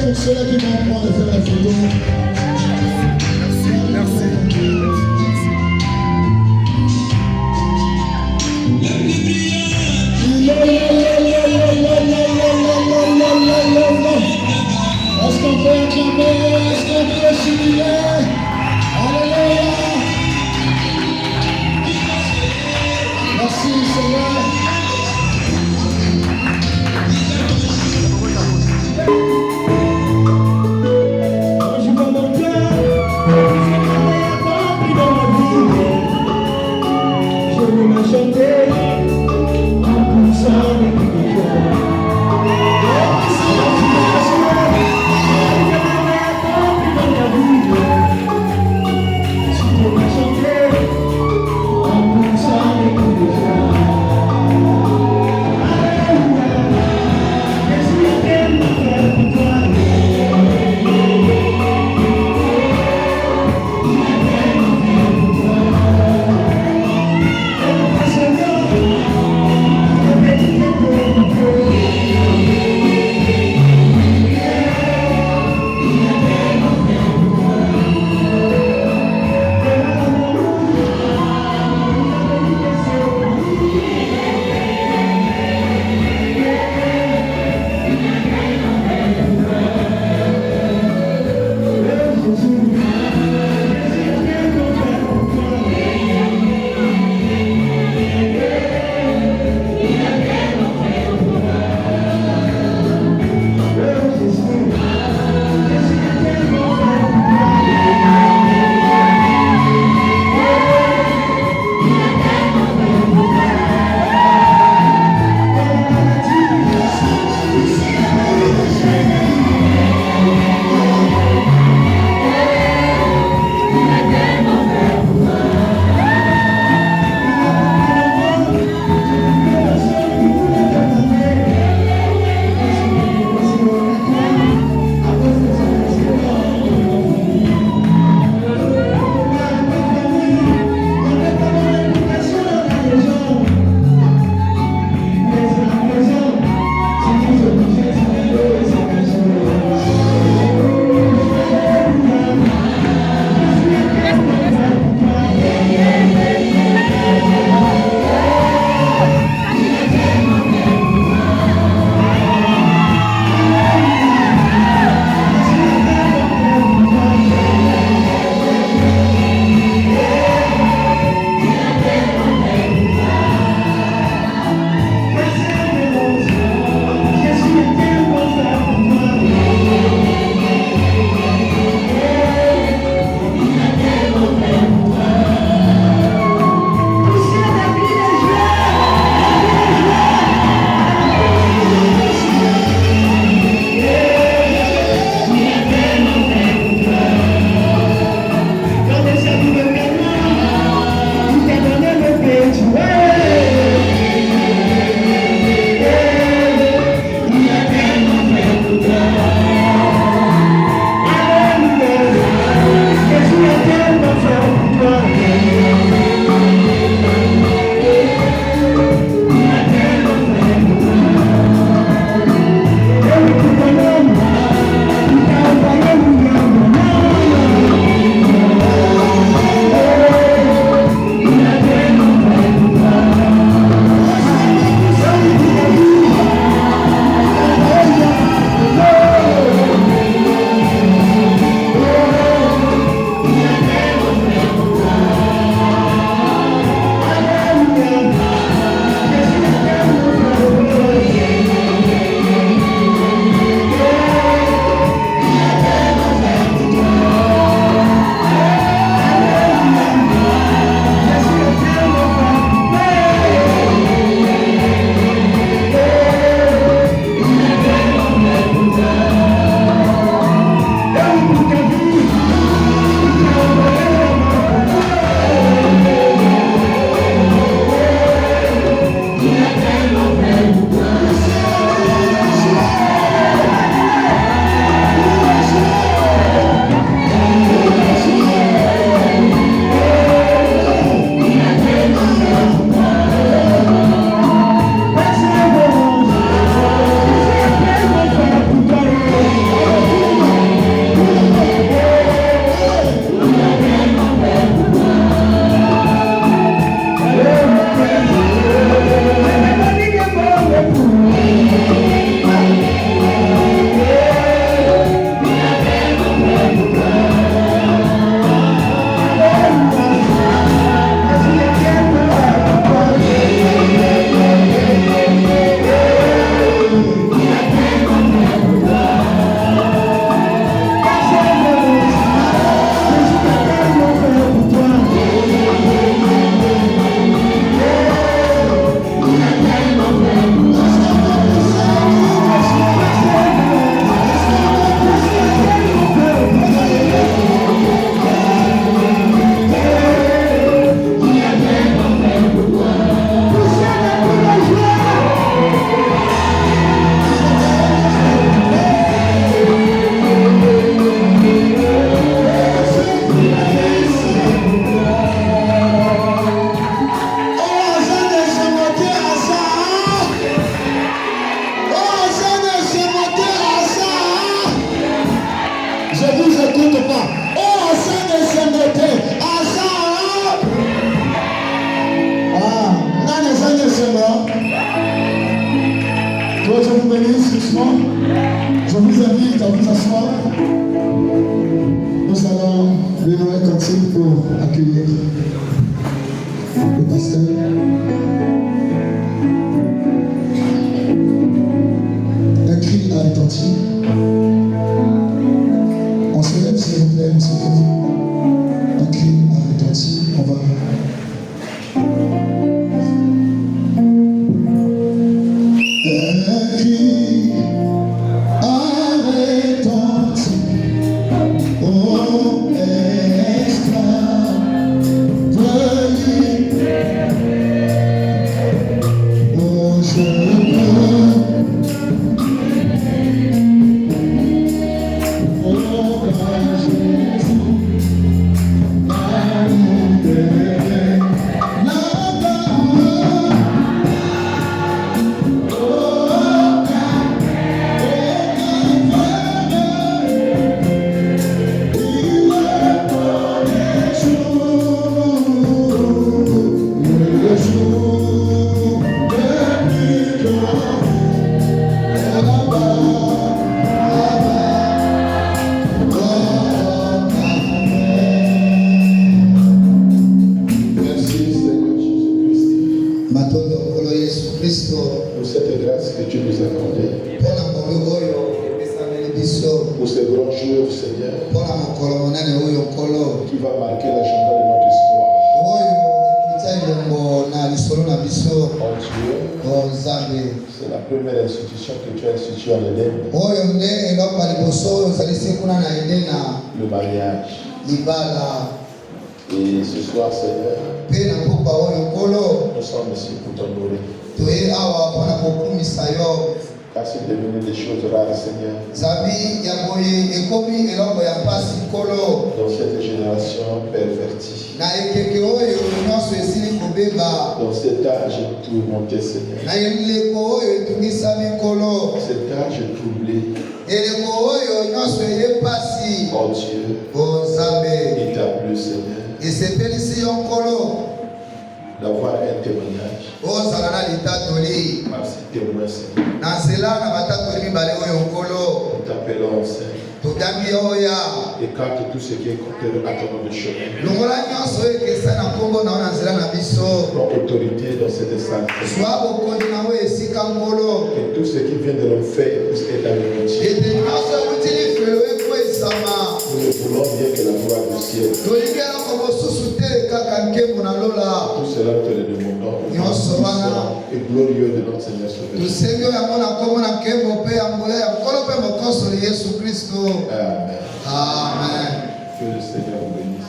Pour ceux-là qui vont prendre faire la photo. Merci. Est-ce qu'on peut acclamer? Est-ce qu'on peut jubiler? Alléluia. Merci Seigneur. l'église doucement. Je vous invite à vous asseoir. Nous allons venir un cantique pour accueillir le pasteur. Un cri a retenti. On se lève s'il vous plaît, monsieur. Un cri a retenti. On va. Un cri a retenti. Oh, esclave, veuillez. Oh, je veux. Oh, par Jésus, amour de là-bas. Pour cette grâce que tu nous as accordée, pour ce grand jour, Seigneur, qui va marquer l'agenda de notre histoire. Oh Dieu, c'est la première institution que tu as instituée en Éden, le mariage. Et ce soir, Seigneur, nous sommes ici pour t'honorer. Car c'est devenu des choses rares, Seigneur. Dans cette génération pervertie. Dans cet âge tourmenté, Seigneur. Cet âge troublé. Oh Dieu, il t'a plu, Seigneur, d'avoir un témoignage. Merci, témoin, Seigneur. Nous t'appelons, Seigneur. Écarte tout ce qui est contre à ton nom de chemin. Prends autorité dans cette salle. Que tout ce qui vient de l'enfer puisse être anéanti. Nous voulons bien que la gloire du ciel. Tout cela te le demandons. Et glorieux de notre Seigneur Sauveur. Amen. Amen. Que le Seigneur vous bénisse.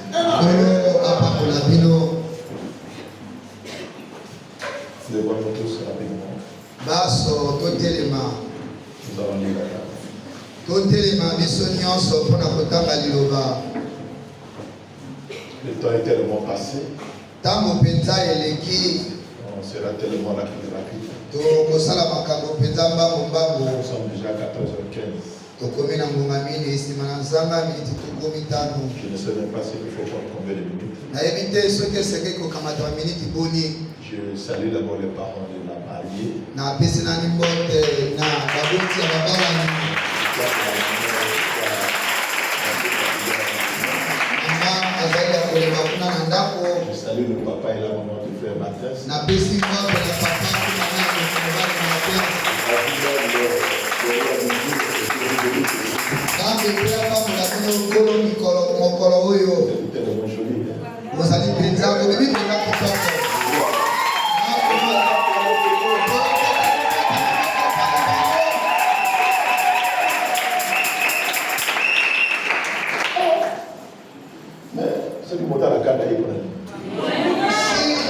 Levons-nous tous rapidement. Nous allons lire la Le temps est tellement passé. On sera tellement rapide. Nous sommes déjà à 14h15. Je ne sais même pas s'il faut prendre combien de minutes. Je salue d'abord les parents de la mariée. Je salue le papa et la maman du frère Matthias.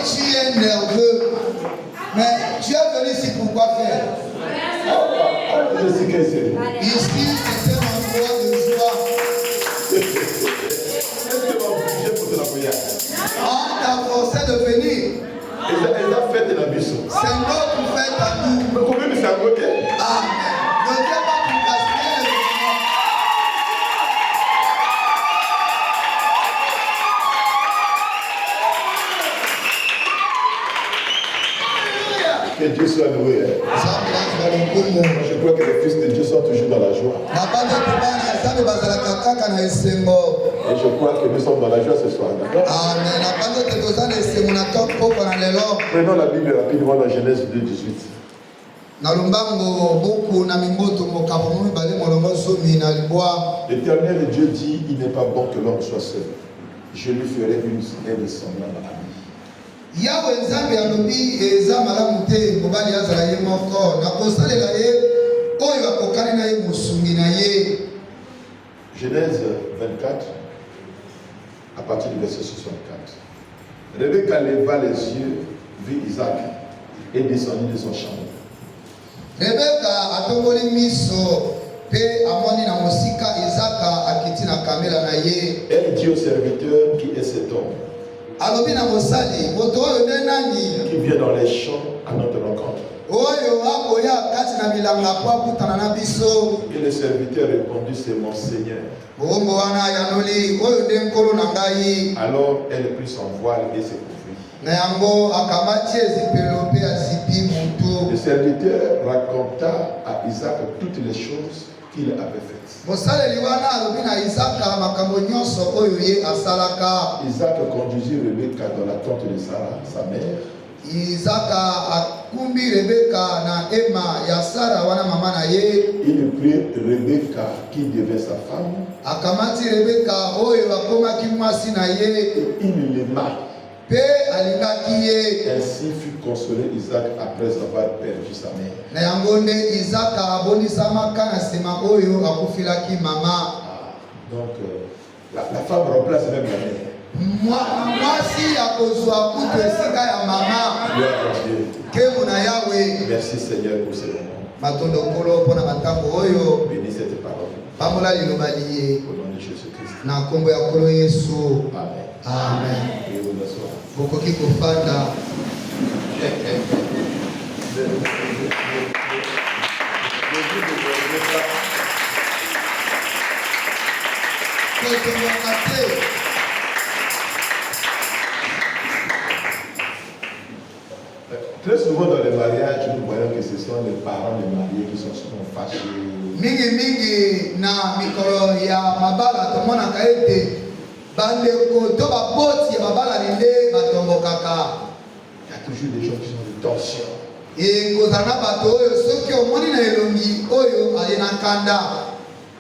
Si tu es nerveux, mais tu es venu ici pour quoi faire? Ici, c'est un endroit de joie. On t'a forcé de venir. C'est notre fête à nous. Amen. Ne viens pas pour gaspiller les événements. Que Dieu soit loué. Je crois que les fils de Dieu sont toujours dans la joie. Et je crois que nous sommes dans la joie ce soir. Prenons la Bible rapidement dans Genèse 2:18. L'Éternel Dieu dit, il n'est pas bon que l'homme soit seul. Je lui ferai une aide semblable à lui. Genèse 24, à partir du verset 64. Rebecca leva les yeux, vit Isaac et descendit de son champ. Rebecca atongoli miso pe amoni na mosika Isaka akiti na kamela na ye. Elle dit au serviteur qui est cet homme alobi na mosali moto oyo nde nani qui vient dans les champs à notre rencontre. Oyo akoya kati na bilanga po akutana na biso. Et le serviteur répondit, c'est mon Seigneur. Bombo wana yanoli oyo nde nkolo na ngai. Alors elle prit son voile et se couvrit. Na yango akamati ezipelo pe azipi mutu. Le serviteur raconta à Isaac toutes les choses qu'il avait faites. Mosaleli wana alobi na Isaka makambo nyonso oyo ye asalaka. Isaac conduisit Rebecca dans la tente de Sarah, sa mère. Isaka akumbi Rebecca na ema ya Sara wana mama na ye. Il prit Rebecca qui devait sa femme. Akamati Rebecca oyo akomaki mwasi na ye. Il l'aima. Pe alingaki ye. Ainsi fut consolé Isaac après avoir perdu sa mère. Na yango nde Isaka abonisama na sema oyo akufilaki mama. Donc la femme remplace même la mère. Mwasi akozwa kutu esika ya mama. Kemu na Yahweh. Merci Seigneur pour ce moment. Matondo kolo pona matambo oyo. Bénis cette parole. Pamola liloba liye. Au nom de Jésus-Christ. Na kombo ya kolo Yesu. Amen. Amen. Et vous asseoir. Bokoki kofanda. Très souvent dans les mariages, nous voyons que ce sont les parents des mariés qui sont souvent fâchés. Mingi na mikolo ya mabala tomonaka ete bandeko to baboti ya mabala nde batombokaka. Il y a toujours des gens qui sont de tension. Ekozala na bato oyo soki omoni na elongi oyo aye na kanda.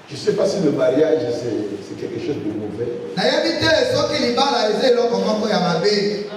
Je ne sais pas si le mariage c'est quelque chose de mauvais. Nayebi te soki libala eza eloko moko ya mabe.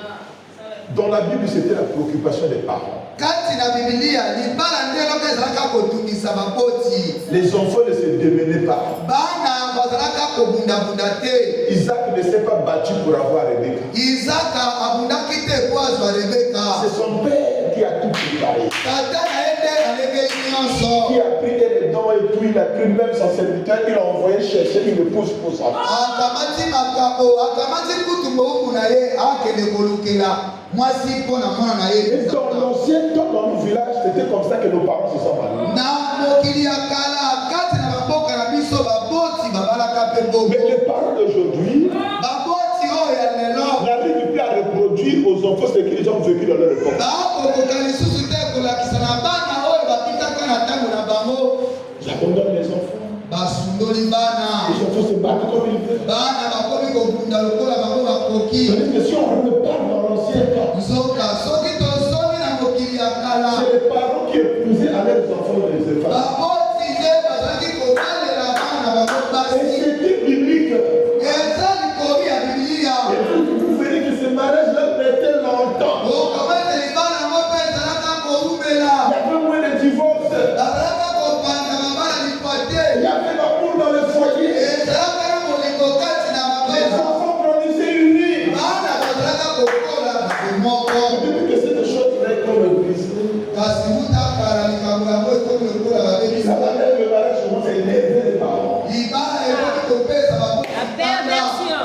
Dans la Bible, c'était la préoccupation des parents. Kati na Biblia libala nde eloko ezalaka kotungisa baboti. Les enfants ne se démenaient pas. Bana bazalaka kobundabunda te. Isaac ne s'est pas battu pour avoir Rebecca. Isaka abundaki te po azwa Rebeka. C'est son père qui a tout préparé. Tata na ye nde alebeli nyonso. Qui a pris les dents et tout, il a pris même son serviteur, il a envoyé chercher une épouse pour sa femme. Akamati makambo, akamati kutu mouku na ye akende kolukela. Mwasi po na mwana na ye. Dans l'ancien temps, dans nos villages, c'était comme ça que nos parents se sont mariés. Na mokili ya kala kati na baboka na biso baboti babalaka pe bobo. Mais les parents d'aujourd'hui baboti oyo ya lelo n'arrivent plus à reproduire aux enfants ce qu'ils ont vécu dans leur époque. bakokoka lisusu te kolakisa na bana oyo bakitaka na ntango na bango. J'abandonne les enfants. Basundoli bana. Les enfants se battent comme ils veulent. Bana bakomi kobunda lokola bango bakoki. C'est-à-dire que si on repart dans l'ancien temps, nzoka soki tozomi na mokili ya kala c'est les parents qui épousaient à leurs enfants les enfants. baboti nde bazalaki kobalela bana bango Et basi. c'était biblique. eza likomi ya Biblia. Et vous verrez que ce mariage-là mettait longtemps. okometeli bana yango mpe ezalaka Il koumela. y avait moins de divorces. bazalaka kopanda mabala lipa te. Il y avait l'amour dans le foyer. ezalaka na molingo kati na Les mabala. enfants grandissaient unis. bana bazalaka kokola na bomoko. Depuis que cette chose-là est comme brisée, kasi mutakala likambo yango ekomi lokola ça babebisa. va même le mariage commence à énerver les parents. libala ekoki kopesa La babana. perversion.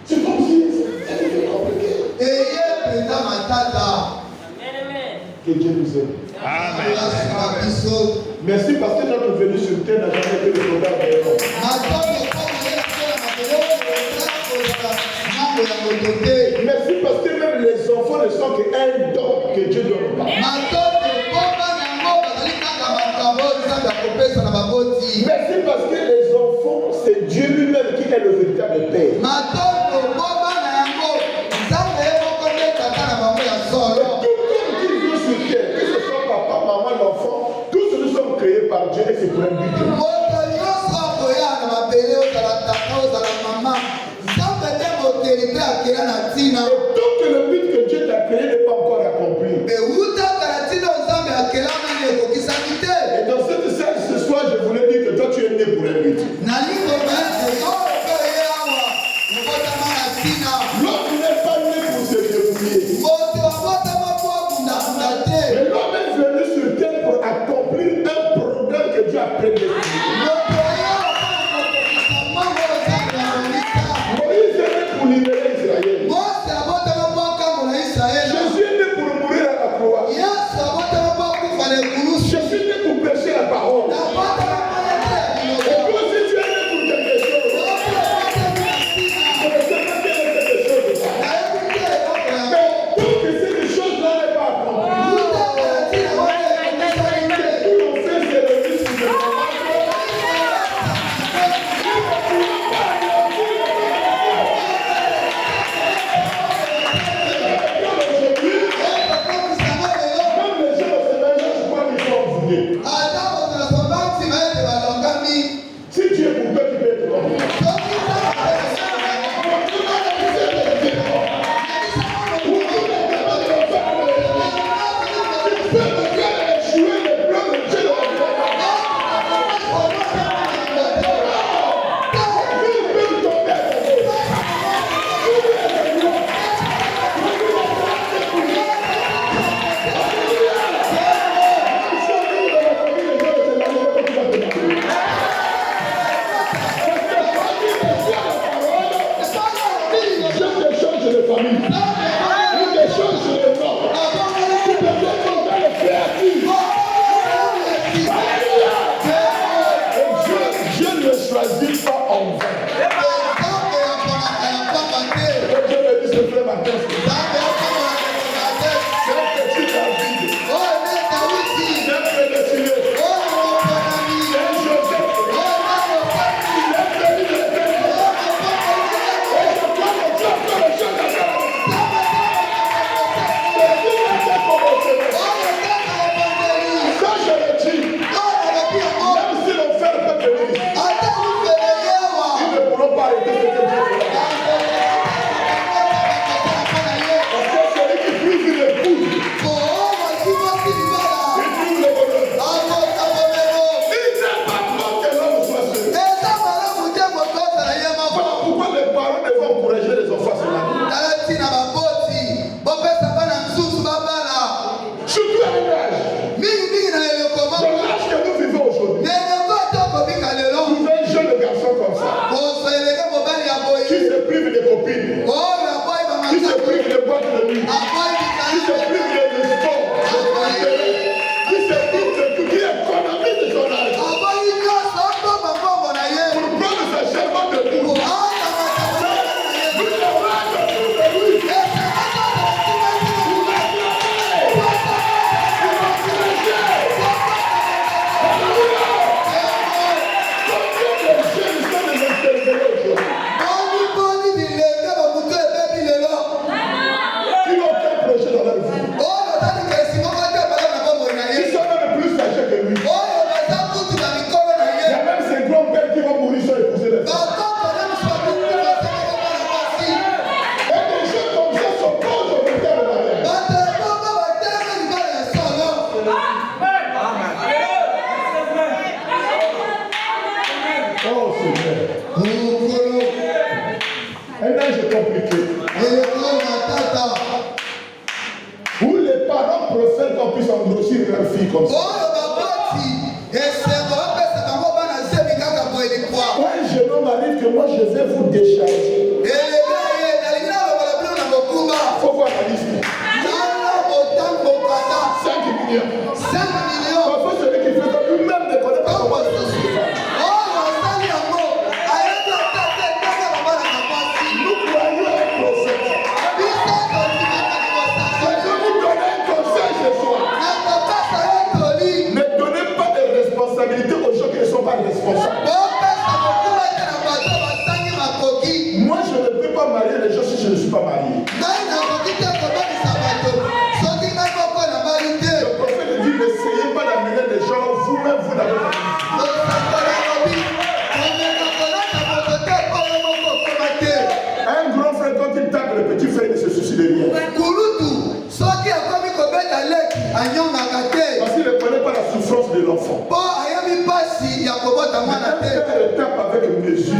C'est comme si c'était compliqué. eye mpenza matata. Amen, amen. Que Dieu nous aime. alasika biso. Merci parce que notre venue sur terre n'a jamais été le programme de l'homme. matondo koma yesola mabele oyo ezala kozala mambo ya moto te. Merci parce que même les enfants ne sont qu'un don le père. Matondo boba na yango. Nzambe moko nde tata na bango ya solo. Tout comme qui vit sur terre, que ce soit papa, maman, l'enfant, tous nous sommes créés par Dieu et c'est pour un but. Moto nyonso akoya na mabele ozala tata ozala mama. Nzambe nde mokeli mpe akela na ntina. Et tant que le but que Dieu t'a créé n'est pas encore accompli. Ewutaka na ntina Nzambe akela nani ekokisaki te. Et dans cette salle ce soir, je voulais dire que toi tu es né pour un but. Nalingo mayese oyo mpe oye awa okotama na ntina. L'homme n'est pas né pour se débrouiller. Moto abotama po abundabunda te. Mais l'homme est venu sur terre pour accomplir un programme que Dieu a prédestiné. Moto oye awa okokisa mbango Nzambe akomisa. Moïse est né pour libérer Israël. Mose abotama po akambo na Israele. Jésus est né pour mourir à la croix. Yesu abotama po akufa na ekulusu. Jésus est né pour prêcher la parole. Abotama po yete ya Et biloko. toi aussi tu es né pour quelque chose. Je ne sais pas quelle est cette chose. Mais tant que cette chose-là n'est pas accomplie, tout l'on fait c'est le risque de même les gens au Sénat, je crois qu'ils sont voulés. Si tu es pour toi, tu peux être comme ça. Choisis pas en vain. Dieu me dit ce frère Martin, c'est un petit David, c'est un prédestiné, c'est un Joseph, il est venu de Dieu. Et je crois que Dieu a fait les choses à faire. C'est lui qui a fait commencer. Ça je le dis, même si l'enfer peut venir ici, ils ne pourront pas arrêter ce que Dieu fait. Parce que celui qui brise une épouse, il brise le bonheur. Il n'est pas bon que l'homme soit seul. Voilà pourquoi les parents devront encourager les enfants à se marier. Surtout à l'âge. Dans l'âge que nous vivons aujourd'hui. Trouver un jeune garçon comme ça, qui se prive de copines, qui se prive de boîtes de nuit, qui se prive de sport, qui se prive de tout, qui économise de son âge pour prendre sa charmante de boue. Nous devons être autour de lui. Qui n'ont aucun projet dans leur vie. Ils sont même plus âgés que lui. Il y a même ses grands-pères qui vont mourir sans épouser les femmes. Et des gens comme ça sont pas aujourd'hui dans le mariage. Oh Seigneur. Un âge compliqué. Où les parents préfèrent qu'on puisse engrossir leur fille comme ça. Quand un jeune homme arrive que moi je vais vous décharger, il faut voir la liste. 5 millions. Parfois celui qui fait ça lui-même ne connaît pas comment ça se fait. Nous croyons un prophète. C'est que vous donnez un conseil ce soir. Parce qu'il ne connaît pas la souffrance de l'enfant. Un père tape avec mesure.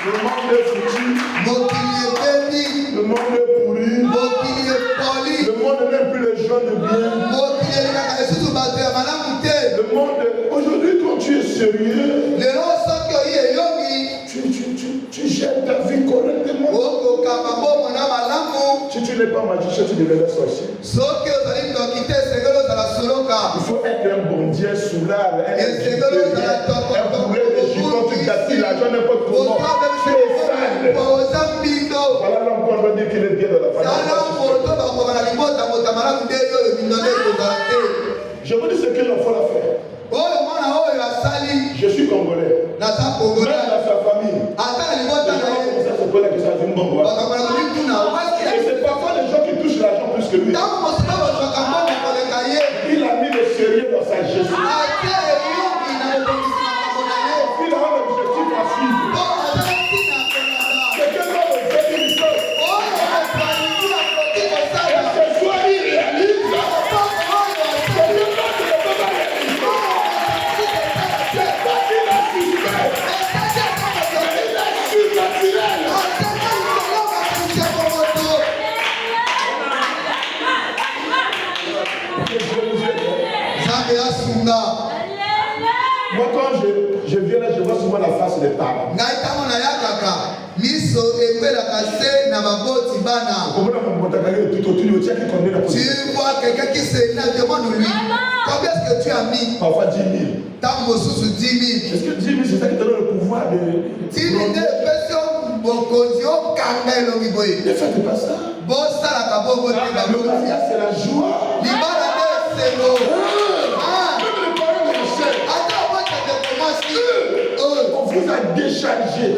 Le monde est foutu. Le monde est pourri. Le monde n'aime plus les gens de bien. Le monde, aujourd'hui, quand tu es sérieux, tu gères ta vie correctement. Si tu n'es pas magicien, tu deviendras sorcier. Il faut être un bon Dieu soulard, un bourré de jupons, tu gaspilles l'argent n'importe comment. Voilà l'homme qu'on doit dire qu'il est bien dans la famille. Je vous dis ce que l'enfant a fait. Je suis congolais. Même dans sa famille. Les gens commencent à se poser la question à une bombe. Et c'est parfois les gens qui touchent l'argent plus que lui. Il a mis le sérieux dans sa gestion. Il a un objectif à suivre. C'est que l'homme est venu du sol. Et ce soir, il réalise. C'est que l'homme ne peut pas réaliser. C'est pas qu'il a suspect. Il est surnaturel. Moi, quand je viens là, je vois souvent la face des parents. Tu vois quelqu'un qui s'énerve, demande-lui combien est-ce que tu as mis? Parfois 10 000. Est-ce que 10 000 c'est ça qui te donne le pouvoir de. 10 000 ne faites pas ça. Le mariage, c'est la joie. On vous a déchargé.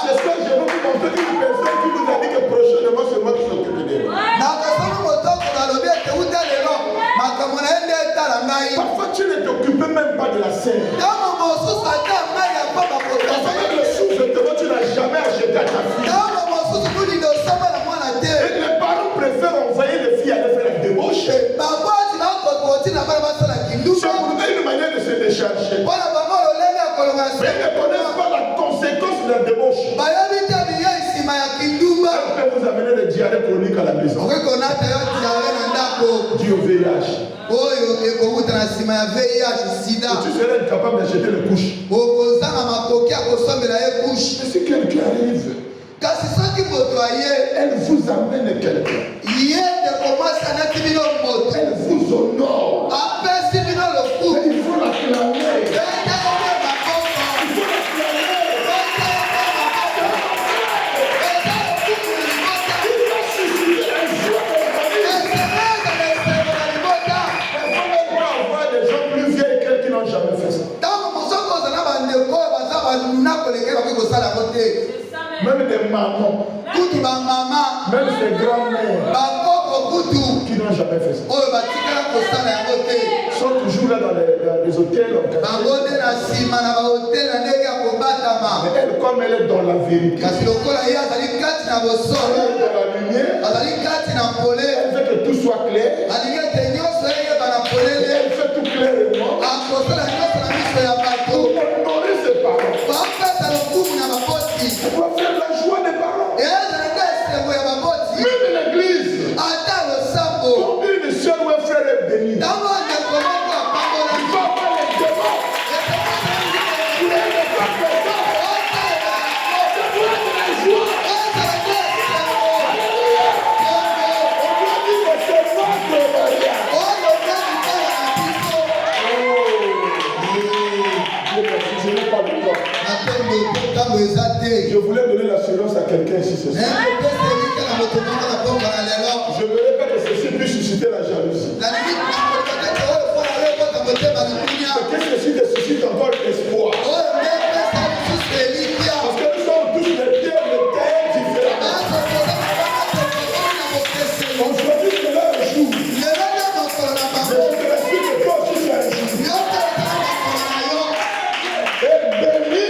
C'est ce que je veux vous montrer, une personne qui vous a dit que prochainement c'est moi qui s'occupe de vous. Parfois tu ne t'occupes même pas de la scène. Parfois même le sous-vêtement tu n'as jamais acheté à ta fille. Et les parents préfèrent envoyer les filles aller faire la débauche. C'est pour une manière de se décharger. Mais ils ne connaissent pas la conséquence de la débauche. Ça peut vous amener des diarrhées chroniques à la maison. Dû au VIH. Et tu serais incapable d'acheter les couches. Mais si quelqu'un arrive, elle vous amène quelqu'un. Elle vous honore. Il faut l'acclamer. Même des mamans, même des grands-mères qui n'ont jamais fait ça. Sont toujours là dans les hôtels. Mais elle, comme elle est dans la vérité, elle est dans la lumière, elle veut que tout soit clair. Elle fait tout clairement. Pour honorer ses parents. Pour faire la joie des parents. Même l'église. Combien de soeurs ou un frère est béni? Il va avoir les démons. Il n'est pas présent. C'est pour être la joie. Alléluia. On doit dire que c'est notre mariage. Je n'ai pas le temps. Je voulais donner l'assurance à quelqu'un ici ce soir. Je voulais pas que ceci puisse susciter la jalousie. Que ceci te suscite encore l'espoir. Parce que nous sommes tous des pierres de terre différentes. On choisit que là un jour. Mais je te rassure que toi aussi tu as un jour. Et béni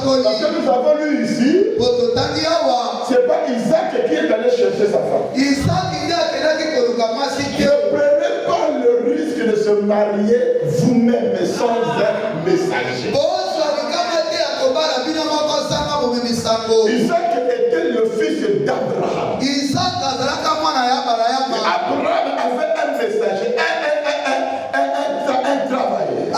Parce que nous avons lu ici, c'est pas Isaac qui est allé chercher sa femme. Ne prenez pas le risque de se marier vous-même sans un messager. Isaac était le fils d'Abraham. Abraham avait un messager, un travailleur.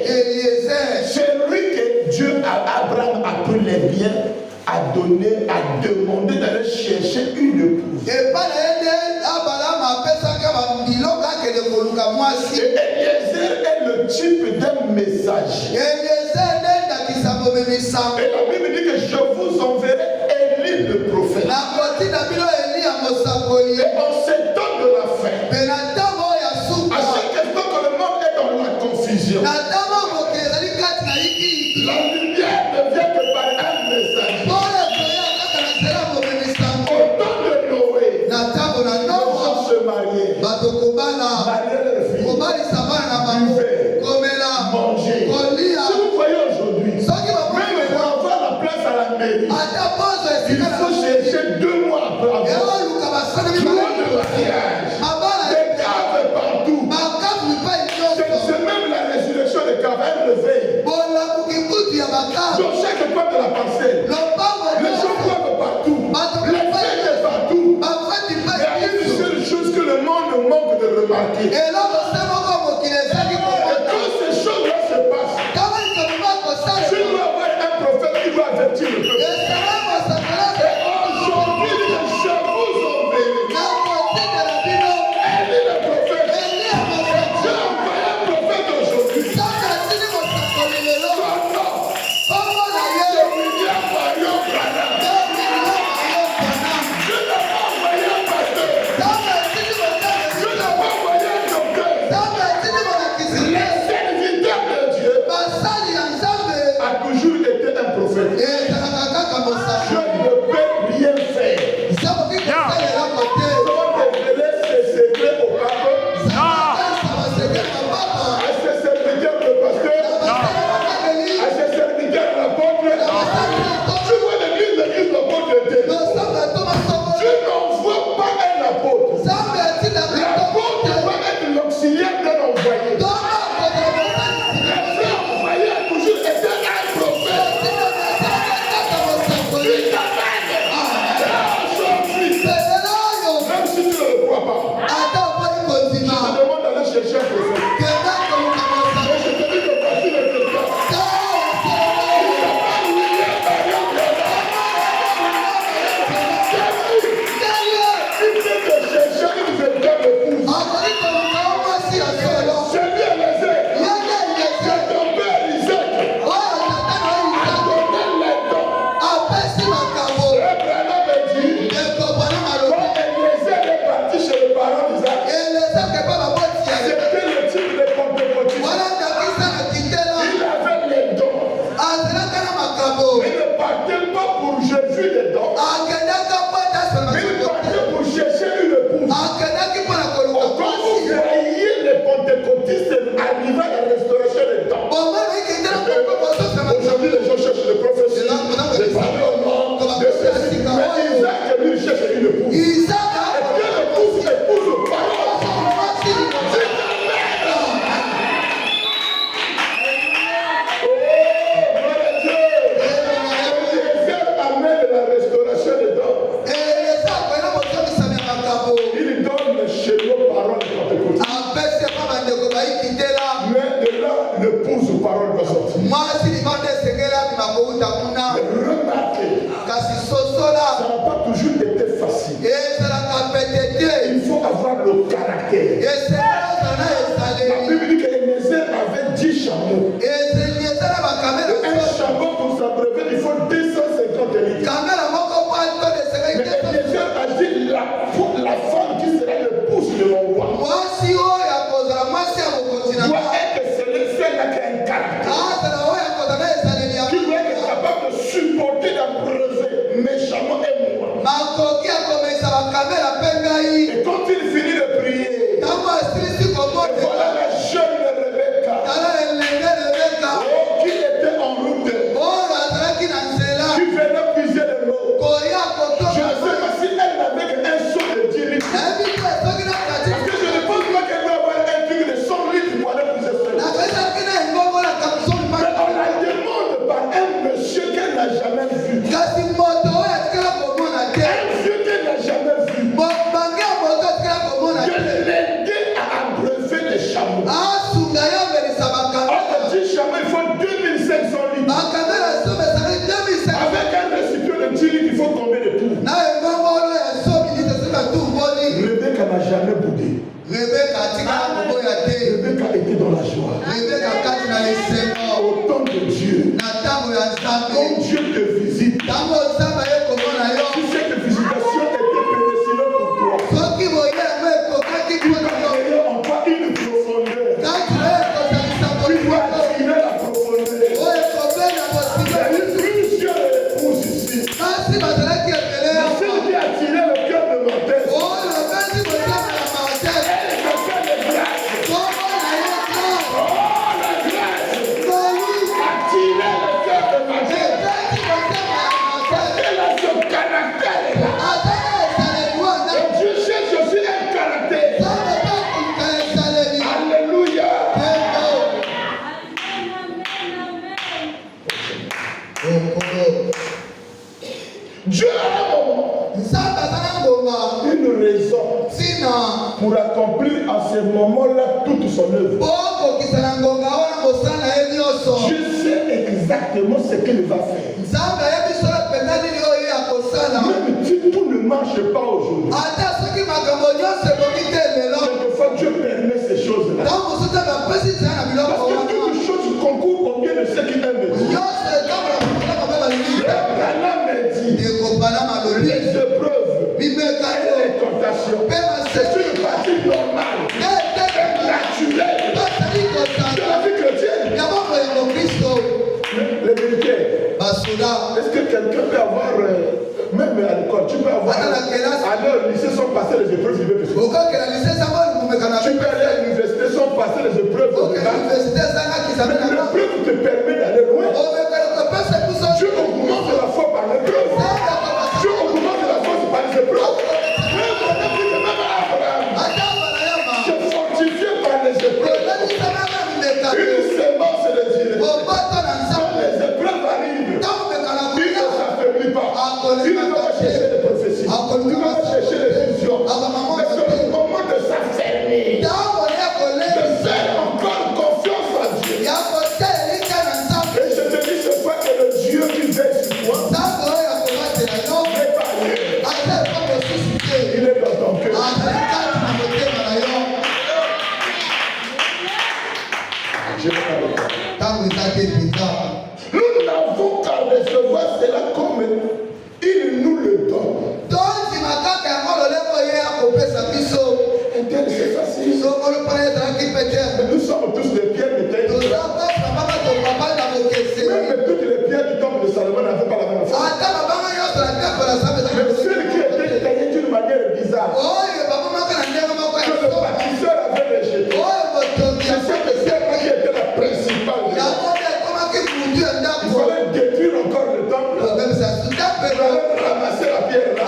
Eliezer. Celui que Dieu, Abraham a pris les biens, a donné, a demandé d'aller chercher une épouse. Et Eliezer est le type d'un messager. Et la Bible dit que je vous enverrai Élie le prophète. Et on s'étonne de la fin. À chaque instant que le monde est dans la confusion, la lumière ne vient que par un message. Au temps de Noé, les gens se mariaient, mariaient leurs filles, buvaient, mangeaient. Si vous voyez aujourd'hui, même pour avoir la place à la mairie, il faut chercher 2 mois après avoir 3 de mariage, des caves partout. C'est même la résurrection des caves, un réveil. Dans chaque coin de la parcelle, les gens boivent partout, les fêtes est partout. Il y a une seule chose que le monde manque de remarquer. Et quand ces choses-là se passent, tu dois avoir un prophète qui doit avertir le peuple. Et aujourd'hui, je vous enverrai. Élie le prophète. J'ai envoyé un prophète aujourd'hui. Son nom, c'est William Marion Branham. Je n'ai pas envoyé un pasteur. Je n'ai pas envoyé un docteur. Les serviteurs de Dieu a toujours été un prophète. Je ne peux rien faire. Sans révéler ses secrets au pape, à ses serviteurs de pasteur, à ses serviteurs de l'apôtre. Tu vois l'église l'apôtre était. Tu n'envoies pas un apôtre. L'apôtre doit être l'auxiliaire d'un envoyé. Le frère envoyé a toujours été un prophète. Même si tu ne le crois pas, je te demande d'aller chercher un prophète. Mais je te dis que voici le quelqu'un. Il vient de chercher une véritable épouse. C'est lui Eliezer. C'est ton père Isaac. A donné les dons. Abraham a dit, quand Eliezer est parti chez le parent d'Isaac, c'était le type de pentecôtiste. Il avait les dons. Il ne partait pas pour Jésus les dons. Il partait pour chercher une épouse. Quand vous voyez les pentecôtistes arriver à la restauration des temps, aujourd'hui les gens cherchent le prophète, les parler au nom de ceci. Mais Isaac, lui, cherche une épouse. Et quelle épouse épouse parole? Amène la restauration des dons. Il donne chez nos paroles de pentecôtistes. Mais de là, l'épouse parole va sortir. Remarquez, ça n'a pas toujours été facile. Il faut avoir le caractère. La Bible dit qu'Eliezer avait 10 chameaux. Un chameau pour s'abreuver, il faut 250 litres. Mais Eliezer a dit la femme qui sera l'épouse de mon roi doit être celle qui a un caractère, qui doit être capable de supporter la brevet méchamment et moi. Et quand il finit de prier, voilà la jeune Rebecca quitter. Rebecca était dans la joie. Au temps de Dieu, quand Dieu te visite, si cette visitation était prédestinée pour toi, tu vas créer en toi une profondeur. Tu vas attirer la profondeur. Il y a eu plusieurs épouses ici. Mais celle qui a attiré le cœur de Martin, Dieu a une raison pour accomplir à ce moment-là toute son œuvre. Dieu sait exactement ce qu'il va faire. Même si tout ne marche pas aujourd'hui, quelquefois Dieu permet ces choses-là. Parce que toute chose concourt au bien de ceux qui aiment Dieu. Les épreuves et les tentations, c'est une partie normale et naturelle de la vie chrétienne. Les militaires, est-ce que quelqu'un peut avoir, même à l'école, tu peux avoir, à leur lycée sont passées les épreuves du BPC. Tu peux aller à l'université sans passer les épreuves de l'épreuve te permet d'aller loin. Dieu augmente la foi par l'épreuve. Dieu augmente la foi par les épreuves. Même Abraham s'est fortifié par les épreuves. Une semence de Dieu. Quand les épreuves arrivent, il ne s'affaiblit pas. Il ne va pas chercher des prophéties. Il ne va pas chercher des visions. Mais c'est le moment de s'affermir. De faire encore confiance à Dieu. Et je te dis ce soir que le Dieu qui veille sur toi n'est pas ailleurs. Il est dans ton cœur. Je vais parler. Nous n'avons qu'à recevoir cela comme il nous le donne. C'est facile. Nous sommes tous des pierres de taille. Même toutes les pierres du temple de Salomon n'avaient pas la même forme. Mais celle qui était taillée d'une manière bizarre, que le bâtisseur avait rejeté, c'est cette pierre qui était la principale. Il fallait détruire encore le temple. Il fallait ramasser la pierre là,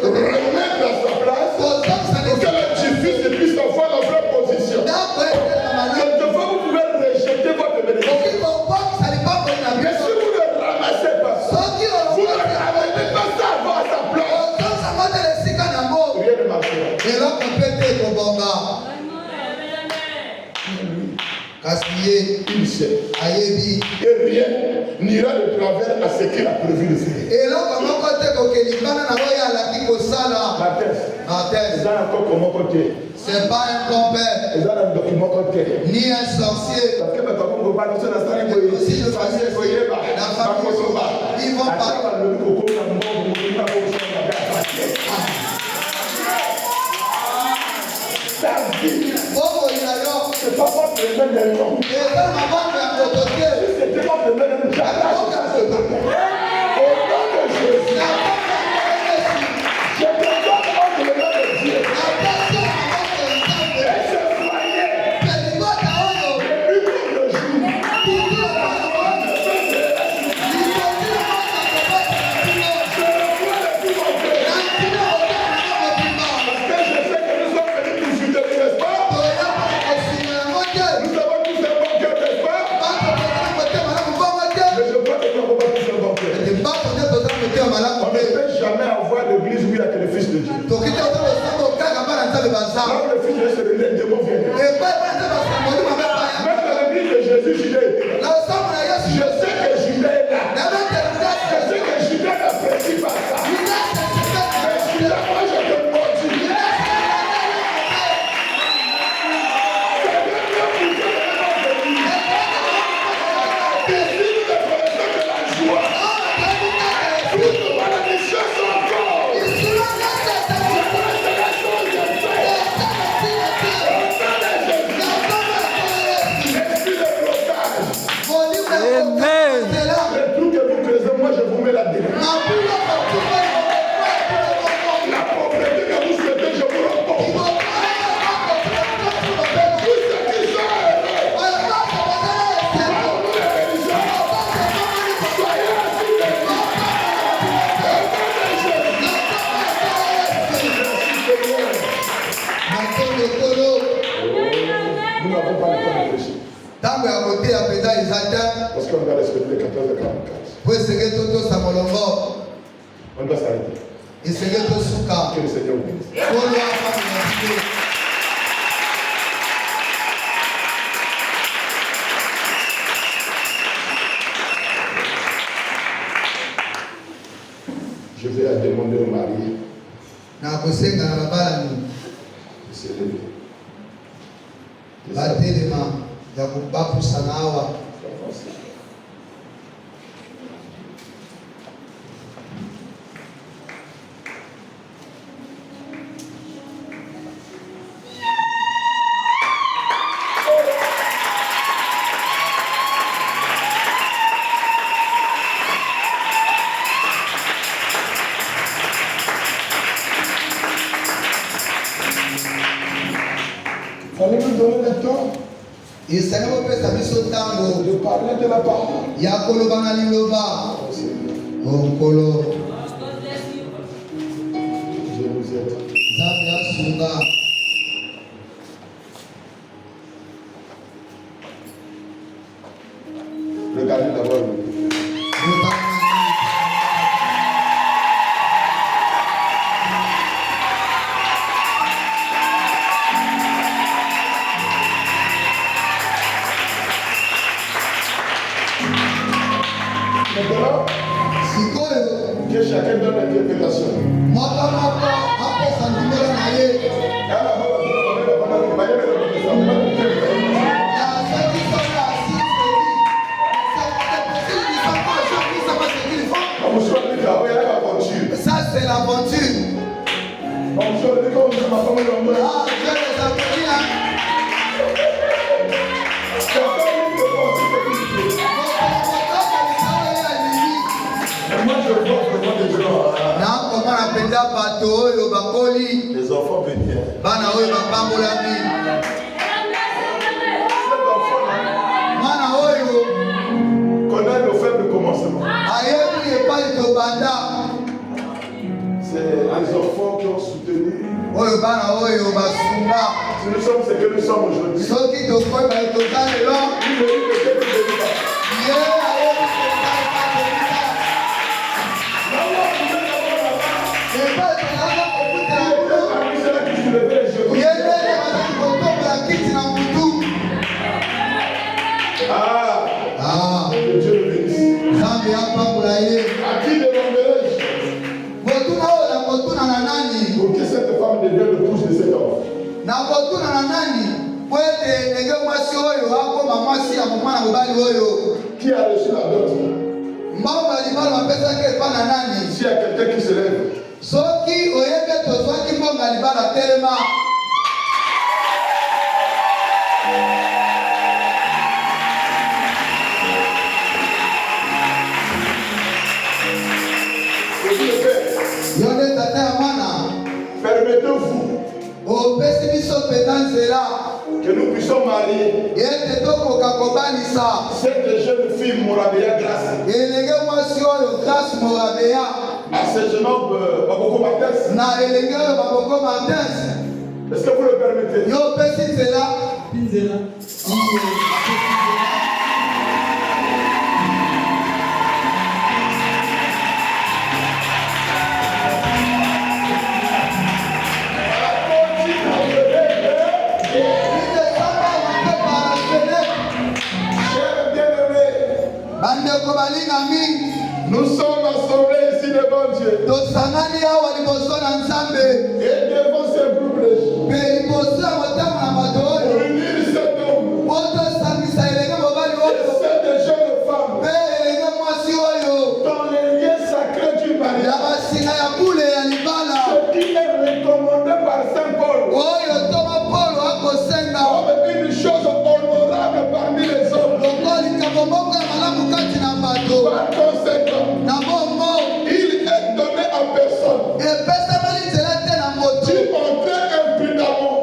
remettre à sa place, pour que l'édifice puisse avoir la vraie position. Quelquefois, vous pouvez rejeter votre bénédiction. Mais si vous ne ramassez pas ça, vous ne ramenez pas ça avant à sa place, rien ne marchera. Il sait. Et rien n'ira de travers à ce qu'il a prévu de faire. C'est pas un compère, ni un sorcier. Si je faisais la famille, ils vont pas. C'est pas moi qui le mène les noms. C'est pas ma banque à côté. C'était moi qui le mène les noms. Au nom de Jésus. Je te donne ordre le nom de Dieu. Et ce foyer, depuis le jour, parce que je sais que nous sommes venus nous soutenir, n'est-ce pas? Nous avons tous un bon cœur, n'est-ce pas? Mais je crois que nous n'avons pas tous un bon cœur. Tango ya côté à pesa Isata. Parce qu'on va respecter 14h44. Pour essayer de tout ça molongo. On doit s'arrêter. Essayer de souka. Que le Seigneur vous bénisse. Je vais demander au mari de se lever. Batelema ya kubapusana hawa. Fallait nous donner le temps de parler de la parole. Ya kolobana liloba. Onkolo. Je vous aide. Zabia sunga. Regardez d'abord. Maintenant, que chacun donne l'interprétation. Ça c'est l'aventure. Ah, Dieu les applaudit, hein. Moi je vois vraiment des gens. Les enfants bénis. Cet enfant connaît le faible commencement. C'est les enfants qui ont soutenu. Si nous sommes ce que nous sommes aujourd'hui, que Dieu le bénisse. À qui demanderai-je pour que cette femme devienne le pouce de cet homme? Qui a reçu la dot? S'il y a quelqu'un qui se lève, permettez-vous que nous puissions marier cette jeune fille Morabea Grâce à ce jeune homme Baboko Martins. Est-ce que vous le permettez? Nous sommes assemblés ici devant Dieu. Et devant ce groupe de gens. Pour unir cet homme. Et cette jeune femme. Dans les liens sacrés du mariage. Ce qui est recommandé par Saint Paul. Comme une chose honorable parmi les hommes. Par conséquent, il est donné à personne d'y entrer imprudemment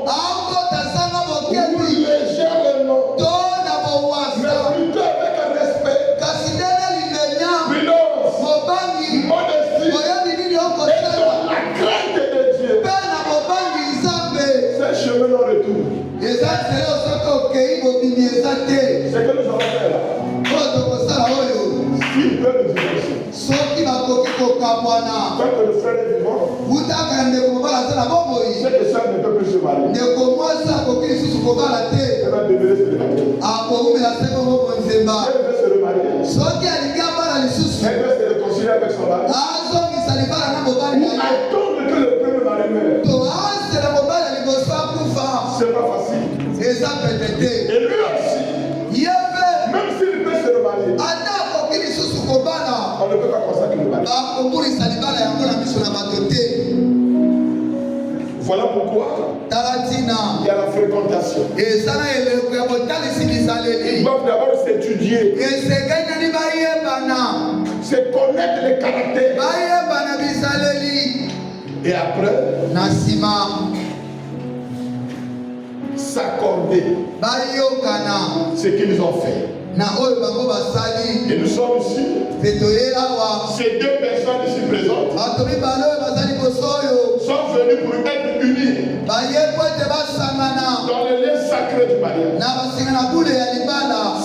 C'est que nous allons faire là. S'il peut le divorcer. Tant que le frère est vivant, c'est que ça ne peut plus se marier. Elle va demeurer célibataire. Elle veut se remarier. Elle veut se réconcilier avec son mari. Ou attendre que le premier mari meure. C'est pas facile. Et lui aussi, même s'il peut se remarier, on ne peut pas consacrer le mari. Voilà pourquoi il y a la fréquentation. Ils doivent d'abord s'étudier. C'est connaître les caractères. Et après, s'accorder ce qu'ils ont fait. Et nous sommes ici. Ces deux personnes ici présentes sont venues pour être unies dans le lien sacré du mariage.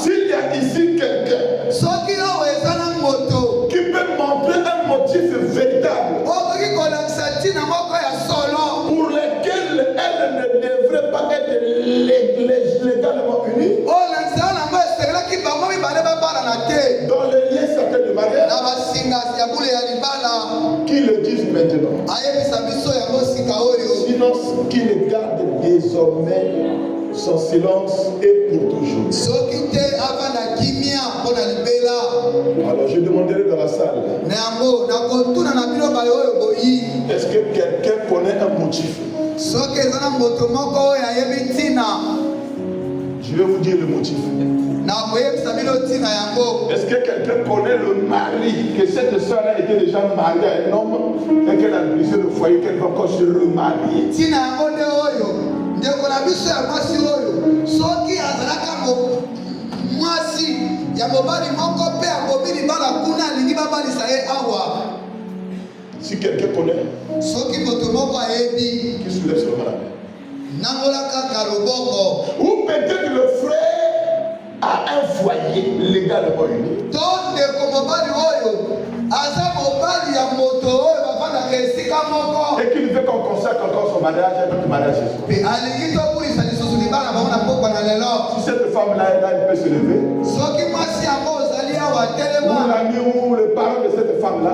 S'il y a ici quelqu'un qui peut montrer un motif véritable pour lequel elle ne devrait pas être légalement unie dans le lien sacré du mariage, qui le disent maintenant. Sinon, qu'il garde désormais son silence et pour toujours. Alors je demanderai dans la salle, est-ce que quelqu'un connaît un motif? Je vais vous dire le motif. Est-ce que quelqu'un connaît le mari, que cette soeur a été déjà mariée à un homme et qu'elle a brisé le foyer, qu'elle va encore se remarier? Si quelqu'un connaît, qui soulève seulement la main. Ou peut-être le frère a un foyer légalement uni. Et qu'il veut qu'on consacre encore son mariage à notre mariage. Si cette femme-là est là, elle peut se lever. Ou l'ami ou le parent de cette femme-là,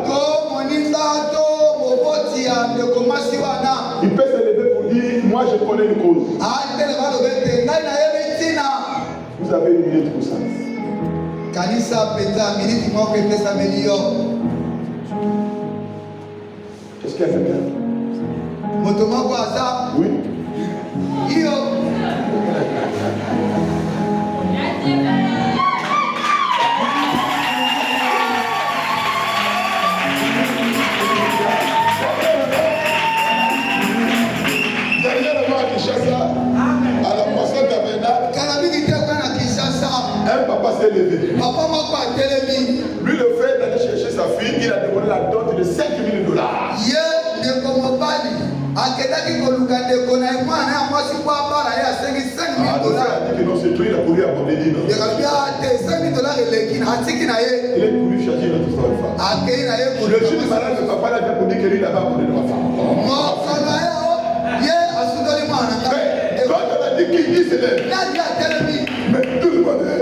il peut se lever pour dire, moi je connais une cause. Vous avez une minute pour ça. Est-ce qu'il y a quelqu'un? Oui. Dernièrement à Kinshasa, à la moisson tabernacle, un papa s'est levé. Lui, le frère, est allé chercher sa fille, il a demandé la dot de $5 000. Le frère a dit que non, c'est toi, il a couru à Bondédine. Il est couru chercher notre histoire de femme. Le jour du mariage de papa, il a pour dire que lui, il avait abandonné ma femme. Quand on a dit qu'il dit, c'est l'air. Mais tout le monde est. Le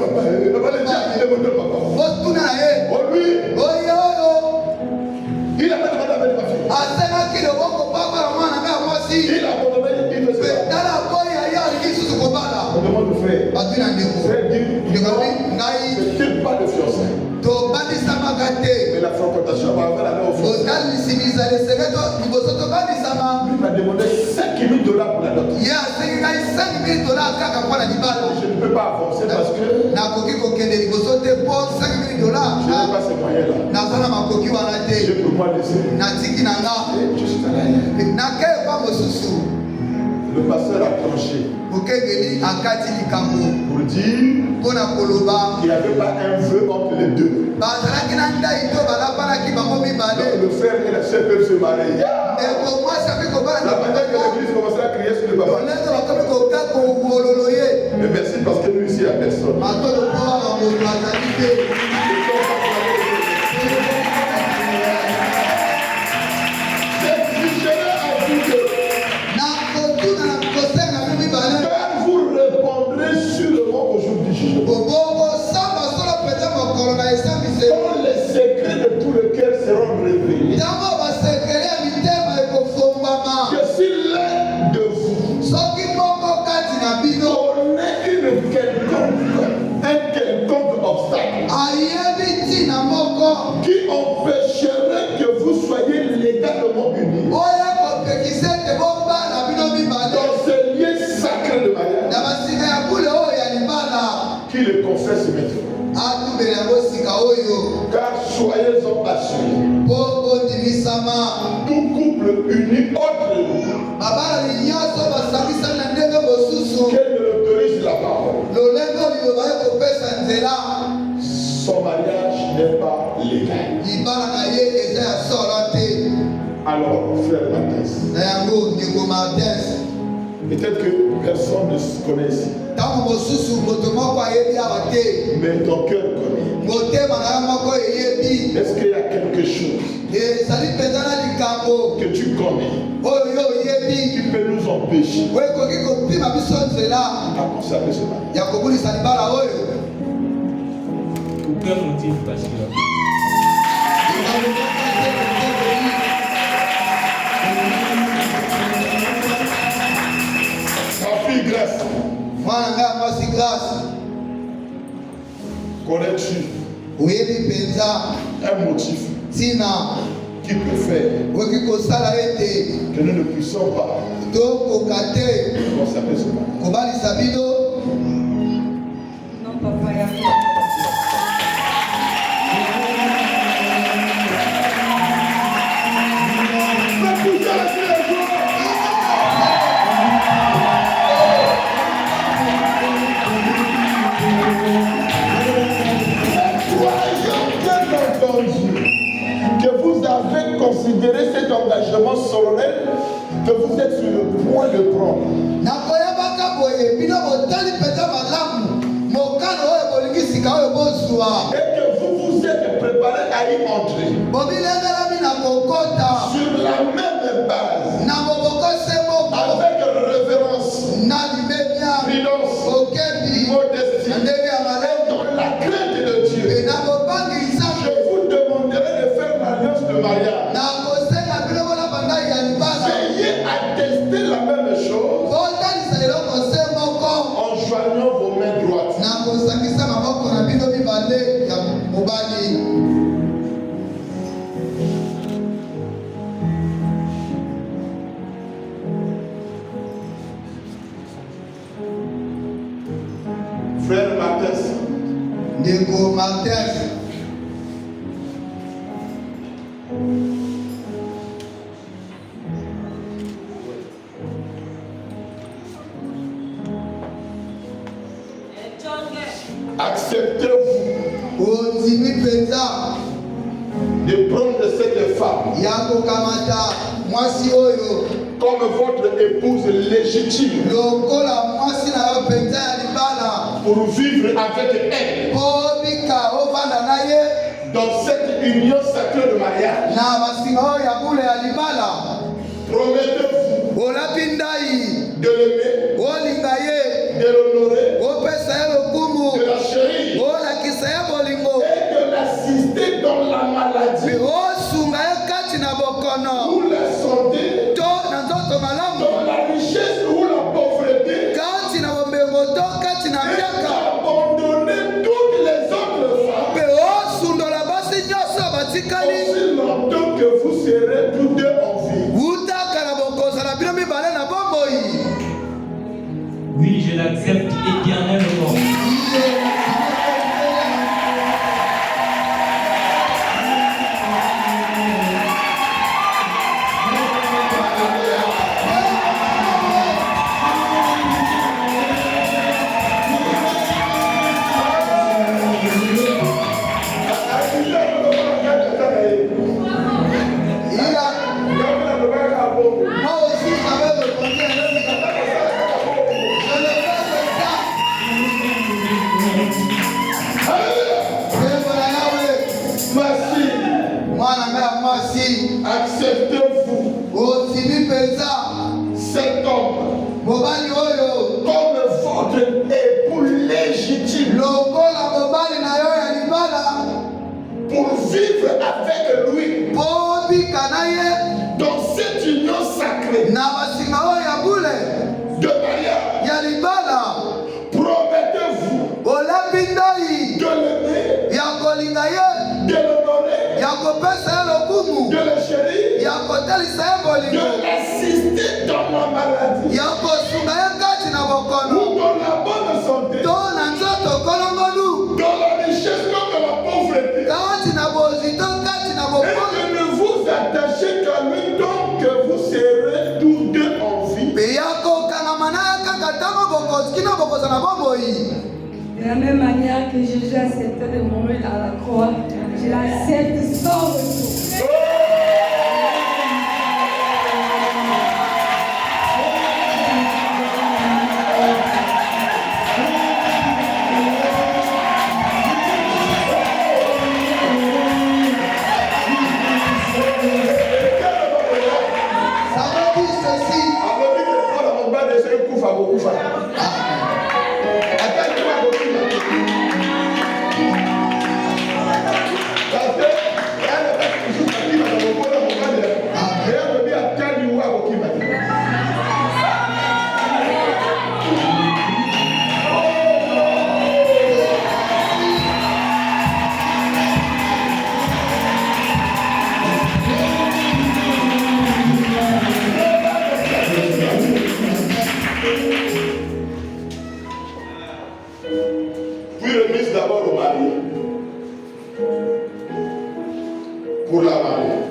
papa, il demande le papa. Oh, lui, il a pas demandé avec ma fille. Il a abandonné, il veut se battre. On demande au frère. Frère dit, c'est pas de fiançailles. Mais la fréquentation va avoir la même offre. Il m'a demandé $5 000 pour la dot. Je ne peux pas avancer parce que je n'ai pas ces moyens-là. J'ai pour moi laissé. Je suis allé. Le pasteur a tranché pour dire qu'il n'y avait pas un vœu entre les deux. Donc le frère et la sœur peuvent se marier. La manière que l'église commençait à crier sur le papa. Mais merci parce que nous ici, il n'y a personne. J'exigerai à vous que vous répondrez sûrement au jour du jugement. Quand les secrets de tout le cœur seront révélés. Que si l'un de vous connaît un quelconque obstacle qui empêcherait que vous soyez légalement unis dans ce lieu sacré de mariage, qui le confesse maintenant. Car soyez-en assurés, tout couple uni autre qu'elle ne l'autorise la parole, son mariage n'est pas légal. Alors, frère Mathias, peut-être que personne ne se connaît ici, mais ton cœur connaît. Est-ce qu'il y a quelque chose que tu connais qui peut nous empêcher à conserver ce mariage? Aucun motif particulier. Ma fille Grâce, connais-tu un motif qui peut faire que nous ne puissions pas conserver ce mariage? Non, papa, il y a que vous avez considéré cet engagement solennel que vous êtes sur le point de prendre. Et que vous vous êtes préparé à y entrer sur la même base, avec révérence, prudence, modestie, et dans la crainte de Dieu. Je vous demanderai de faire l'alliance de mariage. Veillez à tester la même chose en joignant vos mains droites. Frère Mathias, acceptez-vous de prendre cette femme comme votre épouse légitime pour vivre avec elle dans cette union sacrée de mariage? Promettez-vous de l'aimer, de l'honorer, de la chérir et de l'assister dans la maladie ou la santé, dans la richesse ou la pauvreté, et abandonner toutes les autres femmes aussi longtemps que vous serez tous deux en vie? Oui, je l'accepte éternellement. Moi aussi, j'avais répondu à mobali oyo comme votre époux légitime lokola mobali na yo ya libala pour vivre avec lui po bika na ye dans cette union sacrée na basinga oyo ya bule de mariage. ya libala. Promettez-vous Olambi ndai de l'aimer, ya kolinga ye de l'honorer, ya kopesa ye lokumu de le chérir, ya kotalisa ye de bolingo l'assister dans la maladie ya kosunga ye kati na ou bokono dans la bonne santé, to na nzoto kolongolu dans la richesse comme dans la pauvreté. kati na bozwi to kati na Et bokono que ne vous attachez qu'à lui, donc que vous serez tous deux en vie. mpe ya kokangama na ye kaka ntango bokozi kino bokozala bomoi. De la même manière que Jésus acceptait de mourir à la croix, je l'accepte sans retour. Ça veut dire ceci. Puis remise d'abord au mari. Pour la mariée.